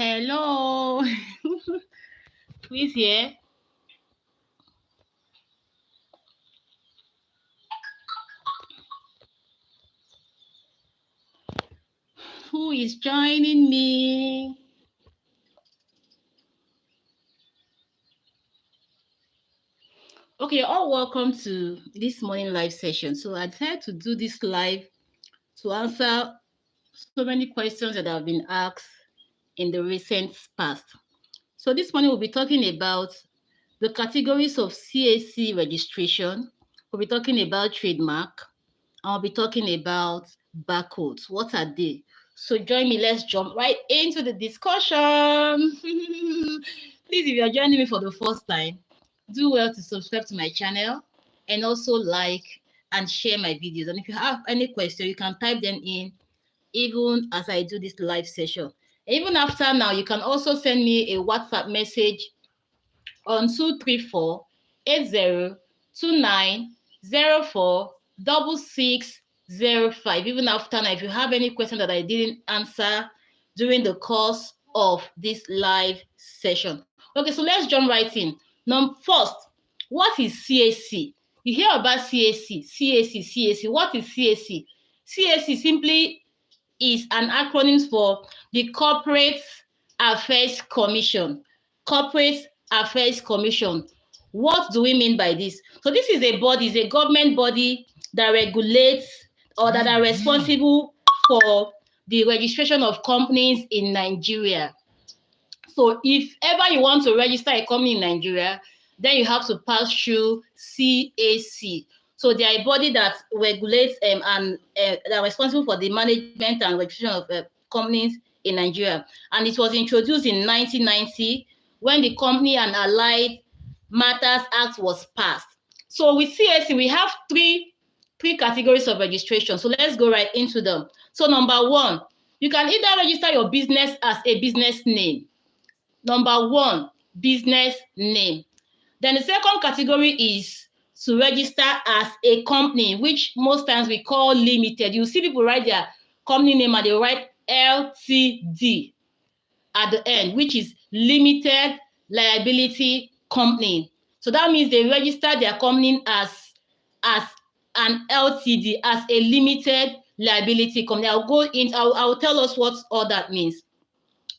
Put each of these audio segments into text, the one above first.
Hello. Who is here? Who is joining me? Okay, all welcome to this morning live session. So I decided to do this live to answer so many questions that have been asked in the recent past. So this morning we'll be talking about the categories of CAC registration. We'll be talking about trademark. I'll be talking about barcodes. What are they? So join me. Let's jump right into the discussion. Please, if you're joining me for the first time, do well to subscribe to my channel and also like and share my videos. And if you have any question, you can type them in even as I do this live session. Even after now, you can also send me a WhatsApp message on 234 8029046605. Even after now, if you have any question that I didn't answer during the course of this live session. Okay, so let's jump right in. First, what is CAC? You hear about CAC, CAC. What is CAC? CAC simply is an acronym for the Corporate Affairs Commission. Corporate Affairs Commission. What do we mean by this? So this is a body, it's a government body that regulates or that are responsible for the registration of companies in Nigeria. So if ever you want to register a company in Nigeria, then you have to pass through CAC. So they are a body that regulates and they are responsible for the management and registration of companies in Nigeria. And it was introduced in 1990 when the Company and Allied Matters Act was passed. So with CAC, we have three categories of registration. So let's go right into them. So number one, you can either register your business as a business name. Number one, business name. Then the second category is to register as a company, which most times we call limited. You see people write their company name and they write LTD at the end, which is limited liability company. So that means they register their company as an LTD, as a limited liability company. I'll tell us what all that means.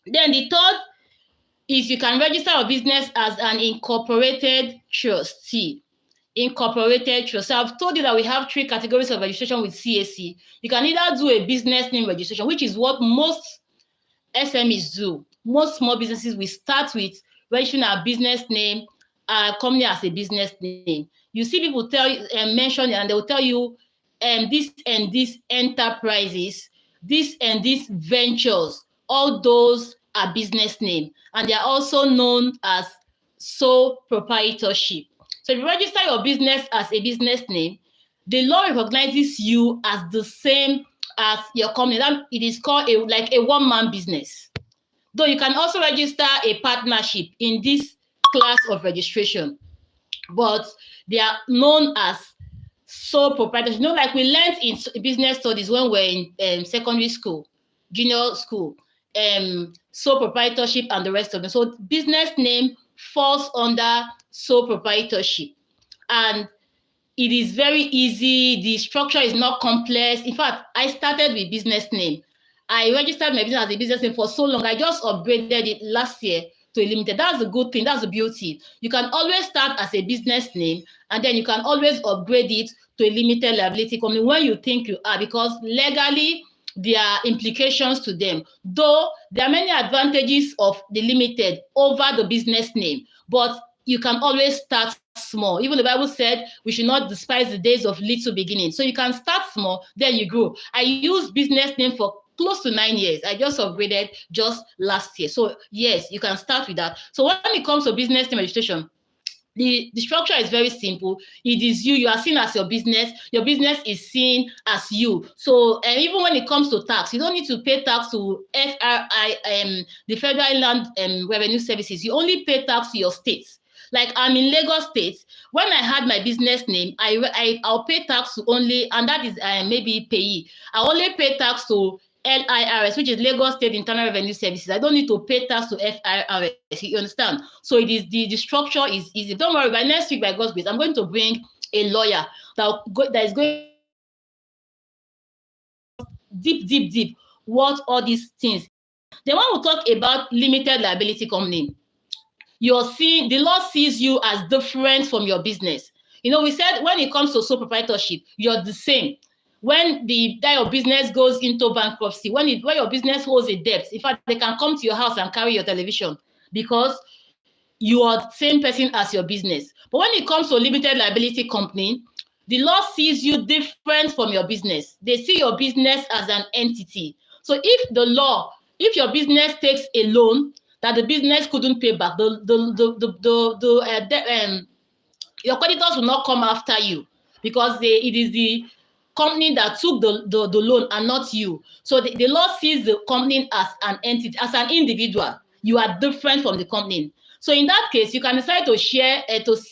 Then the third is you can register a business as an incorporated trustee. Incorporated trust. So I've told you that we have three categories of registration with CAC. You can either do a business name registration, which is what most SMEs do. Most small businesses, we start with registering our business name, our company as a business name. You see people mention it and they will tell you this and this enterprises, this and these ventures, all those are business name. And they are also known as sole proprietorship. So if you register your business as a business name, the law recognizes you as the same as your company. It is called like a one-man business. Though you can also register a partnership in this class of registration, but they are known as sole proprietorship. Like we learned in business studies when we're in secondary school, junior school, sole proprietorship and the rest of them. So business name falls under sole proprietorship. And it is very easy. The structure is not complex. In fact, I started with business name. I registered my business as a business name for so long. I just upgraded it last year to a limited. That's a good thing. That's the beauty. You can always start as a business name, and then you can always upgrade it to a limited liability company when you think you are, because legally there are implications to them. Though there are many advantages of the limited over the business name, but you can always start small. Even the Bible said we should not despise the days of little beginning. So you can start small, then you grow. I used business name for close to 9 years. I just upgraded just last year. So yes, you can start with that. So when it comes to business name registration, the structure is very simple. It is you are seen as your business is seen as you. So even when it comes to tax, you don't need to pay tax to FRI, the Federal Inland Revenue Services. You only pay tax to your states. Like I'm in Lagos State. When I had my business name, I'll pay tax to only, and that is maybe payee. I only pay tax to LIRS, which is Lagos State Internal Revenue Services. I don't need to pay tax to FIRS. You understand? So it is the structure is easy. Don't worry. By next week, by God's grace, I'm going to bring a lawyer that is going deep what all these things. Then when we talk about limited liability company, you're seeing the law sees you as different from your business. You know, we said when it comes to sole proprietorship, you're the same. When your business goes into bankruptcy, when your business holds a debt, in fact, they can come to your house and carry your television because you are the same person as your business. But when it comes to a limited liability company, the law sees you different from your business. They see your business as an entity. So if your business takes a loan that the business couldn't pay back, your creditors will not come after you because it is the company that took the loan and not you. So the law sees the company as an entity, as an individual. You are different from the company. So in that case, you can decide to share,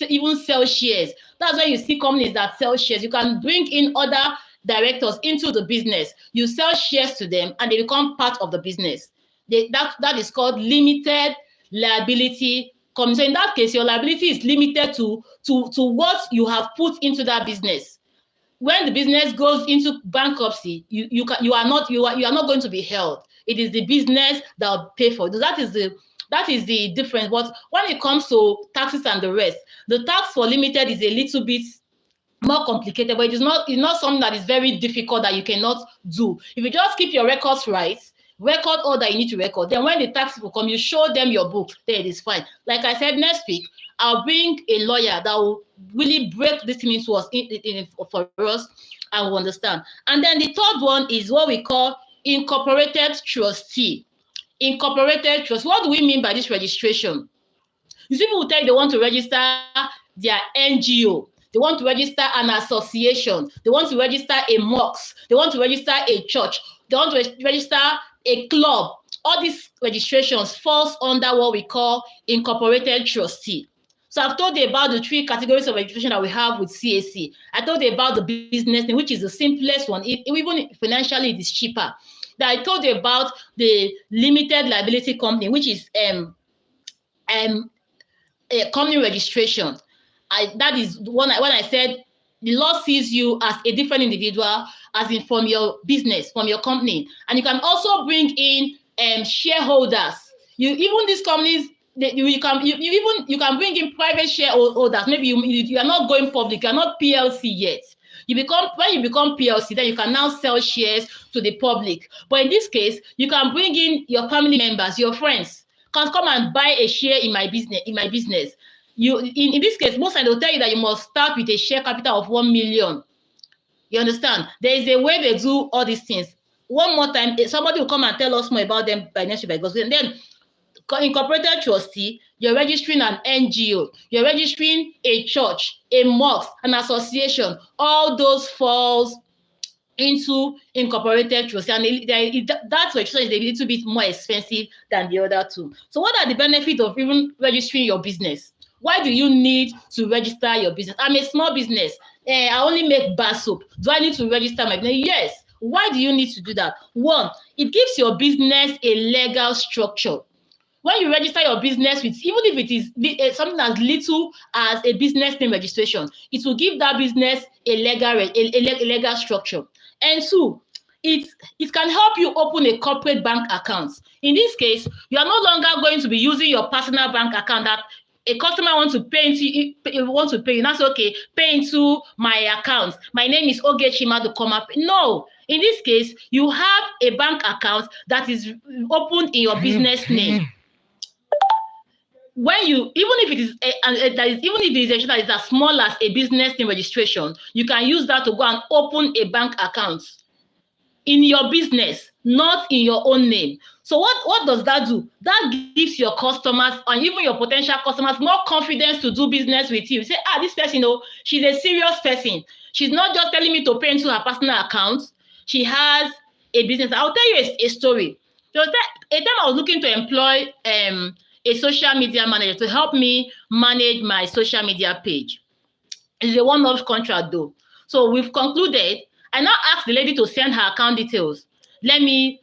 even sell shares. That's why you see companies that sell shares. You can bring in other directors into the business. You sell shares to them and they become part of the business. That is called limited liability company. So in that case, your liability is limited to what you have put into that business. When the business goes into bankruptcy, you are not going to be held. It is the business that will pay for it. So that is the difference. But when it comes to taxes and the rest, the tax for limited is a little bit more complicated, but it's not something that is very difficult that you cannot do. If you just keep your records right, record all that you need to record, then when the tax people come, you show them your book, then it is fine. Like I said, next week, I'll bring a lawyer that will really break this thing into us for us and we'll understand. And then the third one is what we call incorporated trustee. Incorporated trust. What do we mean by this registration? You see, people will tell you they want to register their NGO. They want to register an association. They want to register a mosque. They want to register a church. They want to register a club. All these registrations falls under what we call incorporated trustee. So I've told you about the 3 categories of registration that we have with CAC. I told you about the business name, which is the simplest one. Even financially, it is cheaper. Then I told you about the limited liability company, which is a company registration. That is when I said the law sees you as a different individual, as in from your business, from your company. And you can also bring in shareholders. Even these companies, you can bring in private shareholders. Maybe you are not going public, you are not PLC yet. When you become PLC, then you can now sell shares to the public. But in this case, you can bring in your family members, your friends, can come and buy a share in my business. In this case, most times they'll tell you that you must start with a share capital of 1 million. You understand? There is a way they do all these things. One more time, somebody will come and tell us more about them by next week, by God's will. And then incorporated trustee, you're registering an NGO, you're registering a church, a mosque, an association. All those falls into incorporated trustee, and that registration is a little bit more expensive than the other two. So what are the benefits of even registering your business? Why do you need to register your business? I'm a small business. I only make bar soap. Do I need to register my business? Yes. Why do you need to do that? One, it gives your business a legal structure. When you register your business with, even if it is something as little as a business name registration, it will give that business a legal structure. And two, it can help you open a corporate bank account. In this case, you are no longer going to be using your personal bank account that a customer wants to pay you. That's okay. Pay into my account. My name is Ogechi to come up. No. In this case, you have a bank account that is opened in your business name. Even if it is as small as a business name registration, you can use that to go and open a bank account in your business, not in your own name. So what does that do? That gives your customers and even your potential customers more confidence to do business with you. You say, this person, she's a serious person. She's not just telling me to pay into her personal account. She has a business. I'll tell you a story. There was a time I was looking to employ a social media manager to help me manage my social media page. It's a one-off contract though. So we've concluded. I now asked the lady to send her account details. let me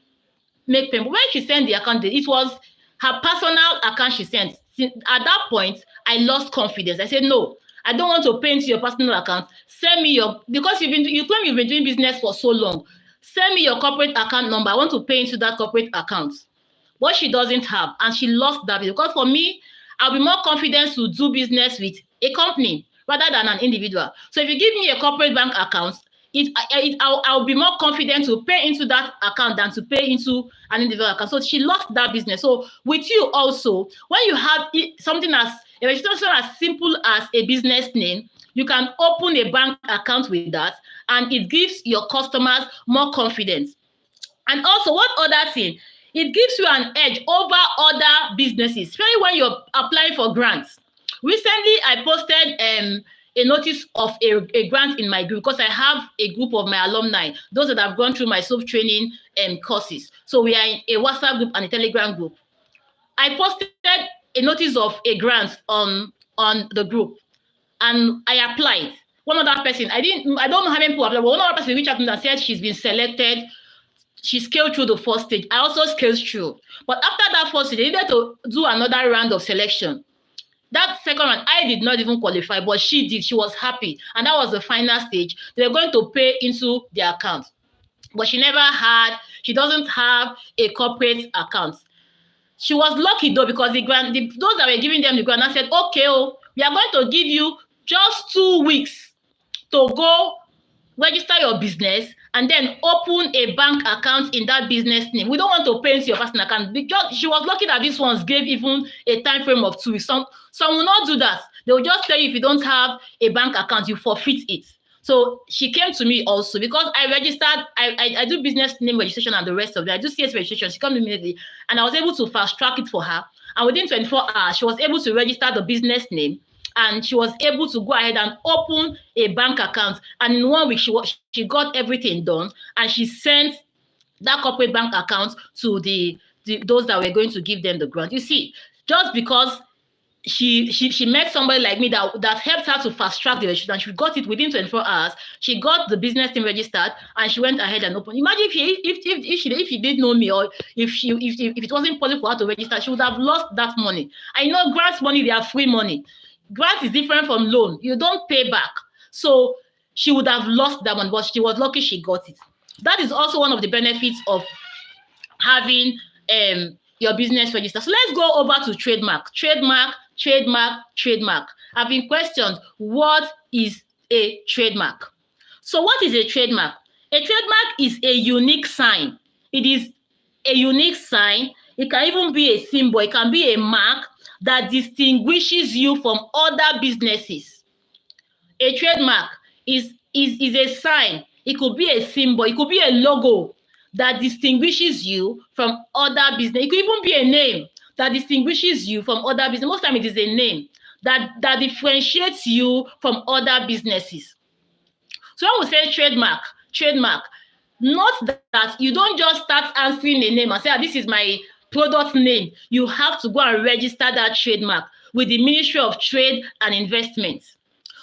make payment. When she sent the account, it was her personal account she sent. At that point, I lost confidence. I said, no, I don't want to pay into your personal account. Send me because you claim you've been doing business for so long. Send me your corporate account number. I want to pay into that corporate account. What she doesn't have, and she lost that. Because for me, I'll be more confident to do business with a company rather than an individual. So if you give me a corporate bank account, I'll be more confident to pay into that account than to pay into an individual account. So she lost that business. So with you also, when you have something a registration as simple as a business name, you can open a bank account with that, and it gives your customers more confidence. And also, what other thing? It gives you an edge over other businesses, especially when you're applying for grants. Recently, I posted a notice of a grant in my group, because I have a group of my alumni, those that have gone through my self-training courses. So we are in a WhatsApp group and a Telegram group. I posted a notice of a grant on the group, and I applied. One other person, I don't know how many people applied, but one other person reached out to me and said she's been selected. She scaled through the first stage. I also scaled through. But after that first stage, they needed to do another round of selection. That second round, I did not even qualify, but she did. She was happy. And that was the final stage. They were going to pay into their account. But she doesn't have a corporate account. She was lucky though, because those that were giving them the grant said, okay, we are going to give you just 2 weeks to go register your business and then open a bank account in that business name. We don't want to pay into your personal account. She was lucky that these ones gave even a time frame of 2 weeks. Some will not do that. They will just tell you, if you don't have a bank account, you forfeit it. So she came to me also, because I registered, I do business name registration and the rest of it. I do CS registration. She came to me immediately, and I was able to fast track it for her. And within 24 hours, she was able to register the business name, and she was able to go ahead and open a bank account. And in 1 week, she got everything done, and she sent that corporate bank account to those that were going to give them the grant. You see, just because she met somebody like me that helped her to fast track the registration, and she got it within 24 hours. She got the business name registered, and she went ahead and opened. Imagine if she didn't know me, or if it wasn't possible for her to register, she would have lost that money. I know grants money, they are free money. Grant is different from loan. You don't pay back. So she would have lost that one, but she was lucky she got it. That is also one of the benefits of having your business registered. So let's go over to trademark. Trademark. I've been questioned, what is a trademark? So what is a trademark? A trademark is a unique sign. It is a unique sign. It can even be a symbol. It can be a mark that distinguishes you from other businesses. A trademark is a sign. It could be a symbol. It could be a logo that distinguishes you from other business. It could even be a name that distinguishes you from other business. Most time it is a name that differentiates you from other businesses. So when we say trademark, not that you don't just start answering a name and say, this is my product name. You have to go and register that trademark with the Ministry of Trade and Investment.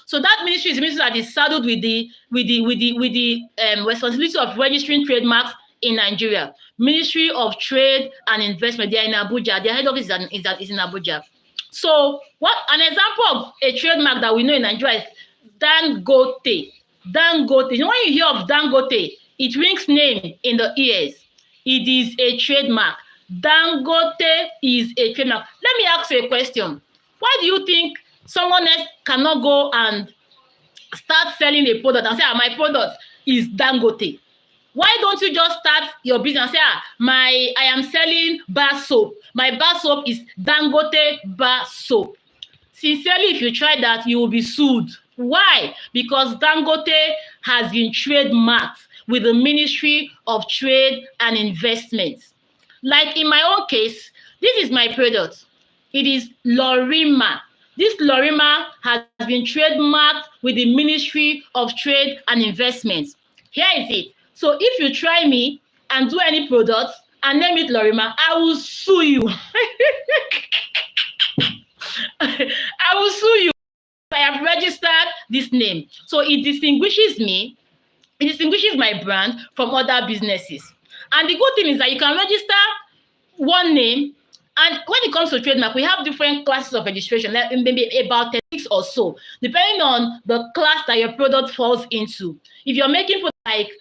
So that ministry is a ministry that is saddled with the responsibility of registering trademarks in Nigeria. Ministry of Trade and Investment. They are in Abuja. Their head office is in Abuja. So what an example of a trademark that we know in Nigeria is Dangote. Dangote. You know, when you hear of Dangote, it rings name in the ears. It is a trademark. Dangote is a trademark. Let me ask you a question. Why do you think someone else cannot go and start selling a product and say, my product is Dangote? Why don't you just start your business and say, I am selling bar soap. My bar soap is Dangote bar soap. Sincerely, if you try that, you will be sued. Why? Because Dangote has been trademarked with the Ministry of Trade and Investment. Like in my own case, this is my product. It is LORYMA. This LORYMA has been trademarked with the Ministry of Trade and Investment. Here is it. So if you try me and do any product and name it LORYMA, I will sue you. I will sue you. I have registered this name. So it distinguishes me. It distinguishes my brand from other businesses. And the good thing is that you can register one name. And when it comes to trademark, we have different classes of registration, like maybe about 36 or so, depending on the class that your product falls into. If you're making products like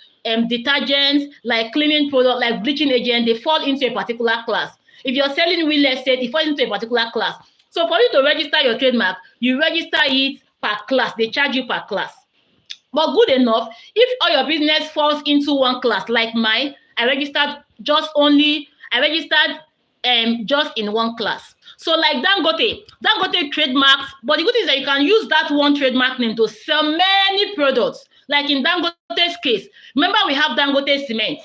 detergents, like cleaning product, like bleaching agent, they fall into a particular class. If you're selling real estate, it falls into a particular class. So for you to register your trademark, you register it per class. They charge you per class. But good enough, if all your business falls into one class, like mine, I registered just in one class. So like Dangote trademarks, but the good thing is that you can use that one trademark name to sell many products. Like in Dangote's case, remember we have Dangote cement,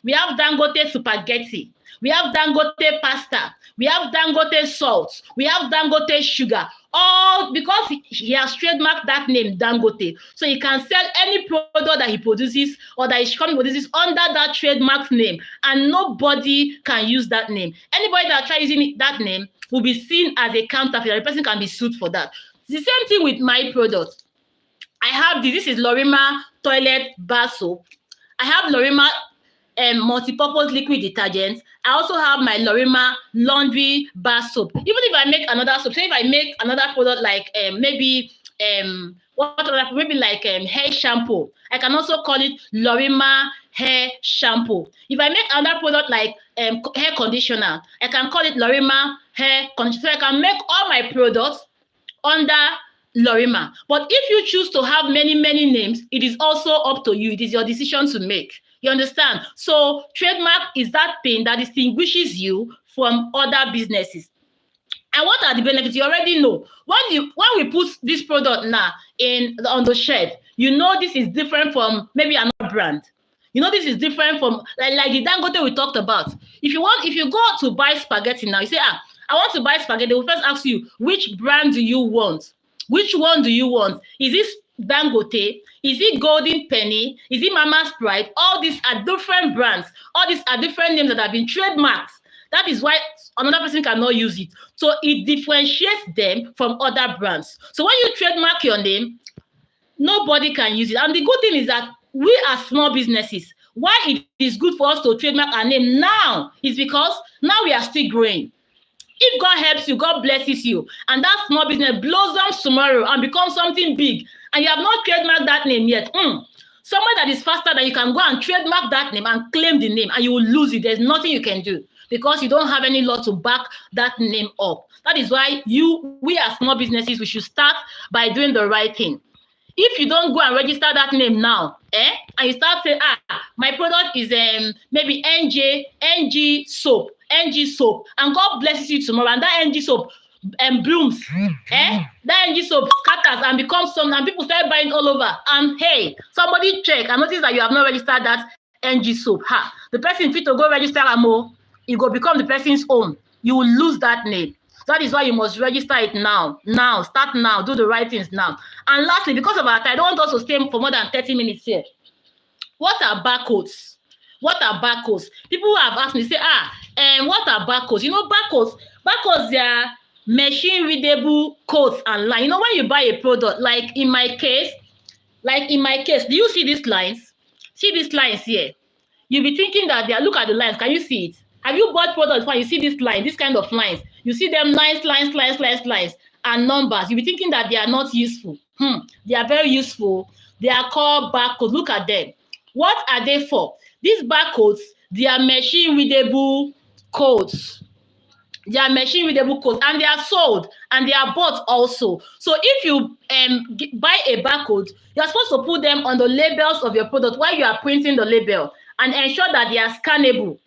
we have Dangote spaghetti, we have Dangote pasta, we have Dangote salt, we have Dangote sugar, all because he has trademarked that name Dangote. So he can sell any product that he produces or that his company produces under that trademark name, and nobody can use that name. Anybody that tries using that name will be seen as a counterfeit. The person can be sued for that. The same thing with my product. I have this is LORYMA toilet bar soap. I have LORYMA multi-purpose liquid detergent. I also have my LORYMA laundry bar soap. Even if I make another soap, say if I make another product like maybe hair shampoo, I can also call it LORYMA hair shampoo. If I make another product like hair conditioner, I can call it LORYMA hair conditioner. So I can make all my products under LORYMA. But if you choose to have many names, it is also up to you. It is your decision to make. You understand? So trademark is that thing that distinguishes you from other businesses. And what are the benefits? You already know. When we put this product now on the shelf, you know this is different from maybe another brand. You know this is different from like the Dangote we talked about. If you go to buy spaghetti now, you say, I want to buy spaghetti. They will first ask you, which brand do you want? Which one do you want? Is this Dangote? Is it Golden Penny? Is it Mama's Pride? All these are different brands. All these are different names that have been trademarked. That is why another person cannot use it. So it differentiates them from other brands. So when you trademark your name, nobody can use it. And the good thing is that we are small businesses. Why it is good for us to trademark our name now is because now we are still growing. If God helps you, God blesses you, and that small business blossoms tomorrow and becomes something big, and you have not trademarked that name yet, somewhere that is faster than you can go and trademark that name and claim the name, and you will lose it. There's nothing you can do because you don't have any law to back that name up. That is why we as small businesses, we should start by doing the right thing. If you don't go and register that name now, and you start saying, my product is maybe NG soap, and God blesses you tomorrow, and that NG soap blooms, that NG soap scatters and becomes something, and people start buying all over, and hey, somebody check and notice that you have not registered that NG soap. The person fit to go register more, it will become the person's own. You will lose that name. That is why you must register it now. Start now. Do the right things now. And lastly, because of our time, I don't want us to stay for more than 30 minutes here. What are barcodes? What are barcodes? People who have asked me, say, what are barcodes? You know, barcodes, they are machine-readable codes and lines. You know, when you buy a product, like in my case, do you see these lines? See these lines here? You'll be thinking that look at the lines. Can you see it? Have you bought products when you see this line, this kind of lines? You see them lines, and numbers. You'll be thinking that they are not useful. They are very useful. They are called barcodes. Look at them. What are they for? These barcodes, they are machine-readable codes. They are machine-readable codes, and they are sold, and they are bought also. So if you buy a barcode, you're supposed to put them on the labels of your product while you are printing the label, and ensure that they are scannable.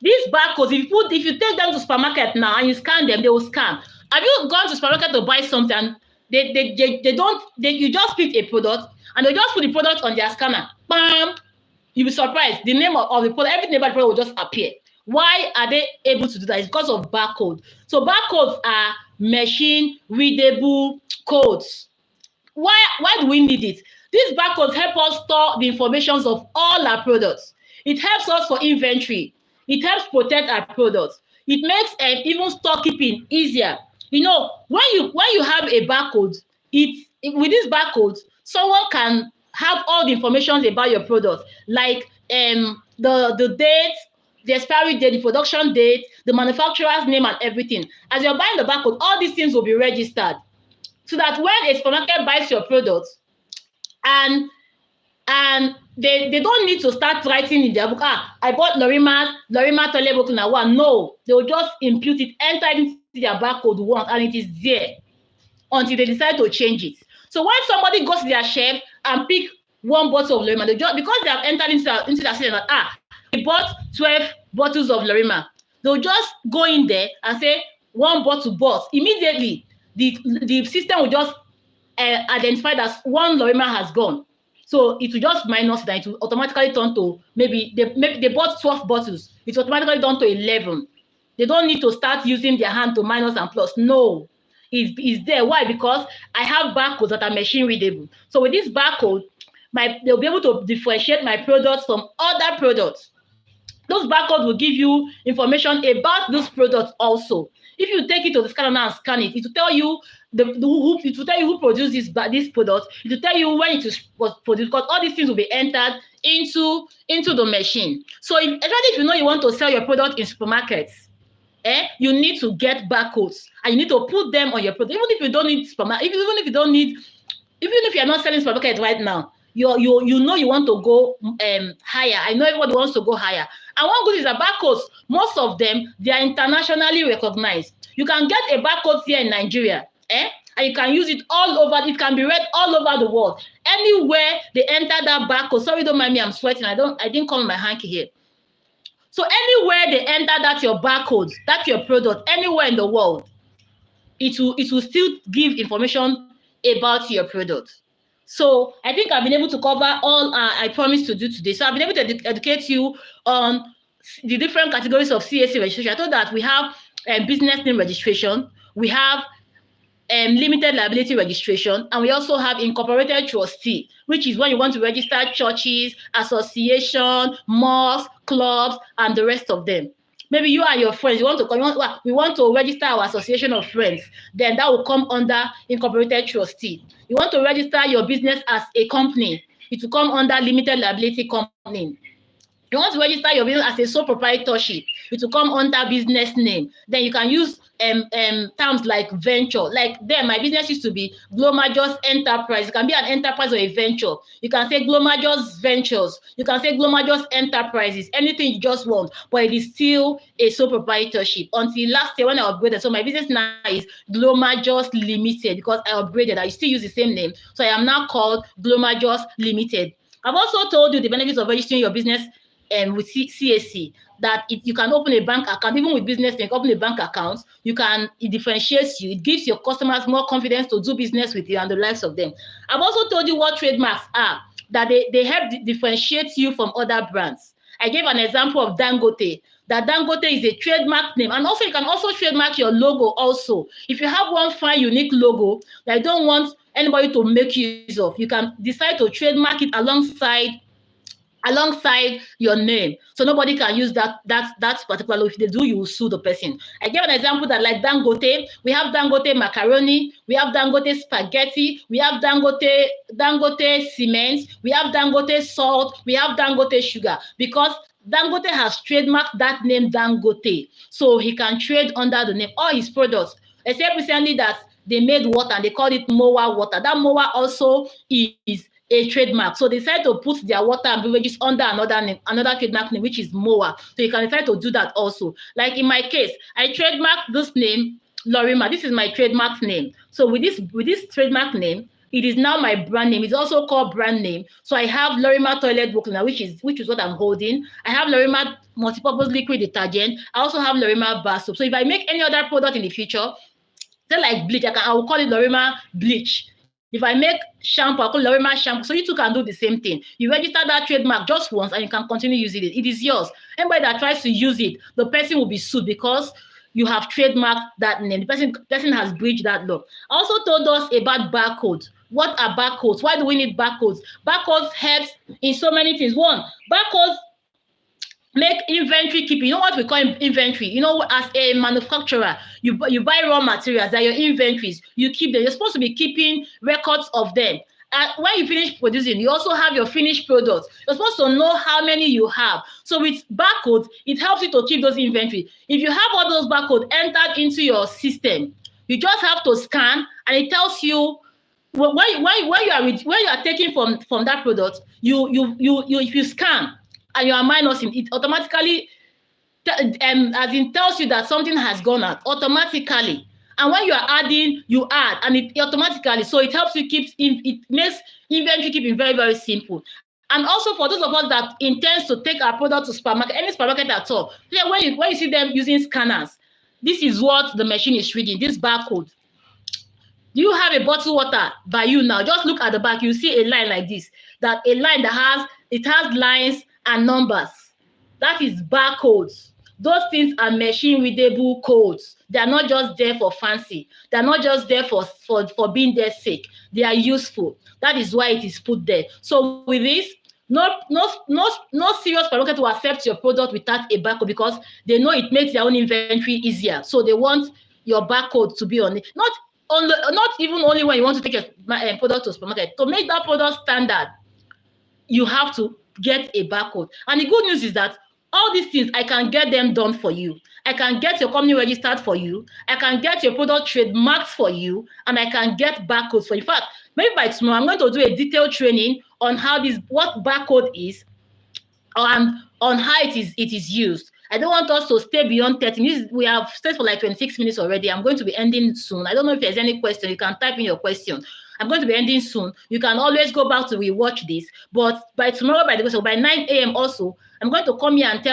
These barcodes, if you take them to supermarket now and you scan them, they will scan. Have you gone to supermarket to buy something? You just pick a product and they just put the product on their scanner. Bam! You'll be surprised. The name of the product, everything about the product will just appear. Why are they able to do that? It's because of barcode. So barcodes are machine-readable codes. Why do we need it? These barcodes help us store the information of all our products. It helps us for inventory. It helps protect our products. It makes even storekeeping easier. You know, when you have a barcode, with this barcode, someone can have all the information about your product. Like the date, the expiry date, the production date, the manufacturer's name, and everything. As you're buying the barcode, all these things will be registered, so that when a supermarket buys your product and they don't need to start writing in their book, I bought LORYMA toilet book now one. No, they'll just impute it, enter it into their barcode once, and it is there until they decide to change it. So when somebody goes to their shelf and pick one bottle of LORYMA, they just, because they have entered into their system that they bought 12 bottles of LORYMA, they'll just go in there and say one bottle bought. Immediately, the system will just identify that one LORYMA has gone. So it will just minus that. It will automatically turn to maybe they bought 12 bottles. It's automatically done to 11. They don't need to start using their hand to minus and plus. No, it's there. Why? Because I have barcodes that are machine readable. So with this barcode, they'll be able to differentiate my products from other products. Those barcodes will give you information about those products also. If you take it to the scanner and scan it, it will tell you who produced this product. It will tell you when it was produced, because all these things will be entered into the machine. So especially if you know you want to sell your product in supermarkets, you need to get barcodes and you need to put them on your product. Even if you don't need even if you're not selling supermarket right now, you know you want to go higher. I know everybody wants to go higher. And one good is that barcodes, most of them, they are internationally recognized. You can get a barcode here in Nigeria, and you can use it all over. It can be read all over the world. Anywhere they enter that barcode, sorry, don't mind me, I'm sweating. I didn't call my hanky here. So anywhere they enter that your barcode, that your product, anywhere in the world, it will still give information about your product. So I think I've been able to cover all I promised to do today. So I've been able to educate you on the different categories of CAC registration. I told that we have business name registration, we have limited liability registration, and we also have incorporated trustee, which is when you want to register churches, association, mosques, clubs, and the rest of them. Maybe you and your friends, we want to register our association of friends, then that will come under incorporated trustee. You want to register your business as a company, it will come under limited liability company. You want to register your business as a sole proprietorship, it will come under business name. Then you can use terms like venture. Like there, my business used to be Glomajos Enterprises. It can be an enterprise or a venture. You can say Glomajos Ventures. You can say Glomajos Enterprises. Anything you just want, but it is still a sole proprietorship. Until last year when I upgraded, so my business now is Glomajos Limited because I upgraded. I still use the same name, so I am now called Glomajos Limited. I've also told you the benefits of registering your business with CAC, that you can open a bank account, even with business, you can open a bank account. It differentiates you. It gives your customers more confidence to do business with you and the likes of them. I've also told you what trademarks are, that they help differentiate you from other brands. I gave an example of Dangote, that Dangote is a trademark name. And also you can also trademark your logo also. If you have one fine, unique logo that you don't want anybody to make use of, you can decide to trademark it alongside your name, so nobody can use that particular logo. If they do, you will sue the person. I gave an example that like Dangote, we have Dangote macaroni, we have Dangote spaghetti, we have Dangote cement, we have Dangote salt, we have Dangote sugar, because Dangote has trademarked that name Dangote, so he can trade under the name all his products, except recently that they made water and they called it Moa water. That Moa also is a trademark. So they decided to put their water and beverages under another name, another trademark name, which is MOA. So you can decide to do that also. Like in my case, I trademarked this name, LORYMA. This is my trademark name. So with this trademark name, it is now my brand name. It's also called brand name. So I have LORYMA toilet book now, which is what I'm holding. I have LORYMA multipurpose liquid detergent. I also have LORYMA bar soap. So if I make any other product in the future, say like bleach, I will call it LORYMA bleach. If I make shampoo, I call LORYMA shampoo. So you too can do the same thing. You register that trademark just once and you can continue using it. It is yours. Anybody that tries to use it, the person will be sued because you have trademarked that name. The person has breached that law. Also told us about barcodes. What are barcodes? Why do we need barcodes? Barcodes helps in so many things. One, barcodes make inventory keeping. You know what we call inventory? You know, as a manufacturer, you buy raw materials, that your inventories, you keep them. You're supposed to be keeping records of them. when you finish producing, you also have your finished products. You're supposed to know how many you have. So with barcodes, it helps you to keep those inventory. If you have all those barcodes entered into your system, you just have to scan, and it tells you when you are taking from that product. If you scan and you are minusing, it automatically tells you that something has gone out automatically. And when you are adding, you add, and it automatically. So it helps you it makes inventory keeping very, very simple. And also for those of us that intends to take our product to supermarket, any supermarket at all, when you see them using scanners, this is what the machine is reading, this barcode. Do you have a bottled water by you now? Just look at the back. You see a line like this. That a line that has lines and numbers. That is barcodes. Those things are machine readable codes. They are not just there for fancy. They are not just there for being their sake. They are useful. That is why it is put there. So with this, no serious supermarket will accept your product without a barcode, because they know it makes their own inventory easier. So they want your barcode to be on it. Not even only when you want to take your product to supermarket. To make that product standard, you have to get a barcode. And the good news is that all these things, I can get them done for you. I can get your company registered for you. I can get your product trademarked for you. And I can get barcodes for you. In fact, maybe by tomorrow, I'm going to do a detailed training on what barcode is, and on how it is used. I don't want us to stay beyond 30 minutes. We have stayed for like 26 minutes already. I'm going to be ending soon. I don't know if there's any question. You can type in your question. I'm going to be ending soon. You can always go back to rewatch this. But by tomorrow, by 9 a.m. also, I'm going to come here and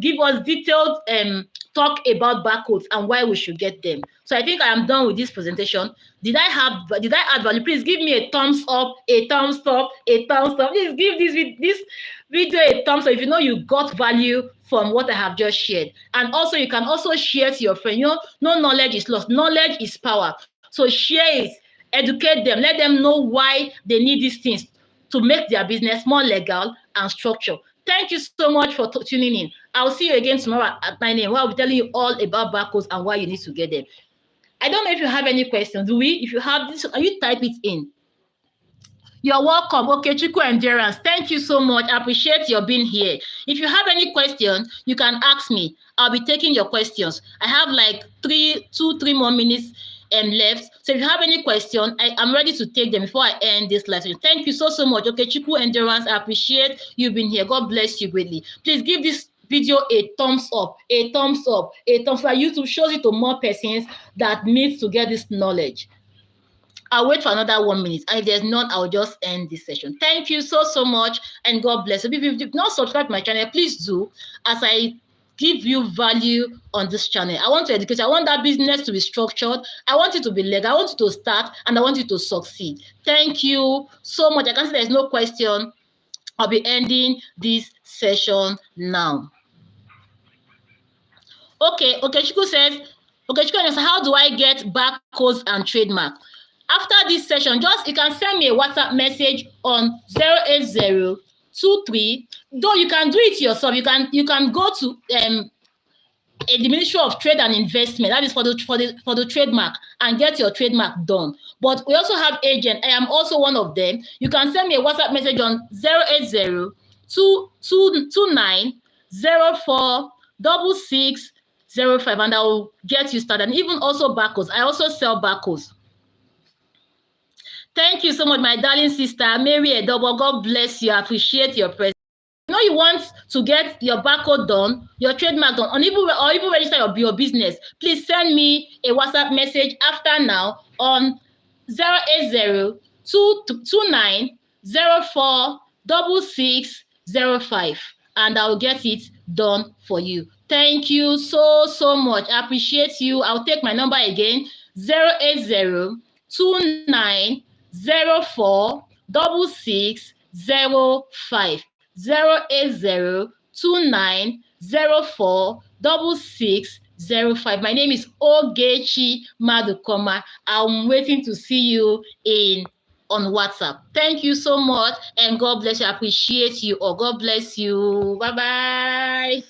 give us detailed talk about barcodes and why we should get them. So I think I am done with this presentation. Did I add value? Please give me a thumbs up, a thumbs up, a thumbs up. Please give this video a thumbs up if you know you got value from what I have just shared. And also, you can also share to your friend. You know, no knowledge is lost. Knowledge is power. So share it, educate them, let them know why they need these things to make their business more legal and structured. Thank you so much for tuning in. I'll see you again tomorrow at 9 a.m. where I'll be telling you all about barcodes and why you need to get them. I don't know if you have any questions. If you have this, you type it in. You're welcome. Ogechi Endurance. Thank you so much. I appreciate your being here. If you have any questions, you can ask me. I'll be taking your questions. I have like 2-3 more minutes left. So if you have any question, I'm ready to take them before I end this lesson. Thank you so much. Ogechi Endurance. I appreciate you being here. God bless you greatly. Please give this video a thumbs up, a thumbs up, a thumbs up. YouTube shows it to more persons that needs to get this knowledge. I'll wait for another 1 minute. And if there's none, I'll just end this session. Thank you so much, and God bless you. If you've not subscribed to my channel, please do, as I give you value on this channel. I want to educate you. I want that business to be structured. I want it to be legal. I want you to start, and I want you to succeed. Thank you so much. I can see there's no question. I'll be ending this session now. Okay, Ogechi says, how do I get barcodes and trademark? After this session, you can send me a WhatsApp message on 08023. Though you can do it yourself, you can go to the Ministry of Trade and Investment, that is for the trademark, and get your trademark done. But we also have agents. I am also one of them. You can send me a WhatsApp message on 08029046605, and I will get you started. And even also barcodes. I also sell barcodes. Thank you so much, my darling sister, Mary Edobo. God bless you. I appreciate your presence. You know you want to get your barcode done, your trademark done, or even register your business, please send me a WhatsApp message after now on 08029046605, and I'll get it done for you. Thank you so much. I appreciate you. I'll take my number again, 08029046605. 08029046605. My name is Ogechi Madukoma. I'm waiting to see you on WhatsApp. Thank you so much, and God bless you. I appreciate you. God bless you. Bye-bye.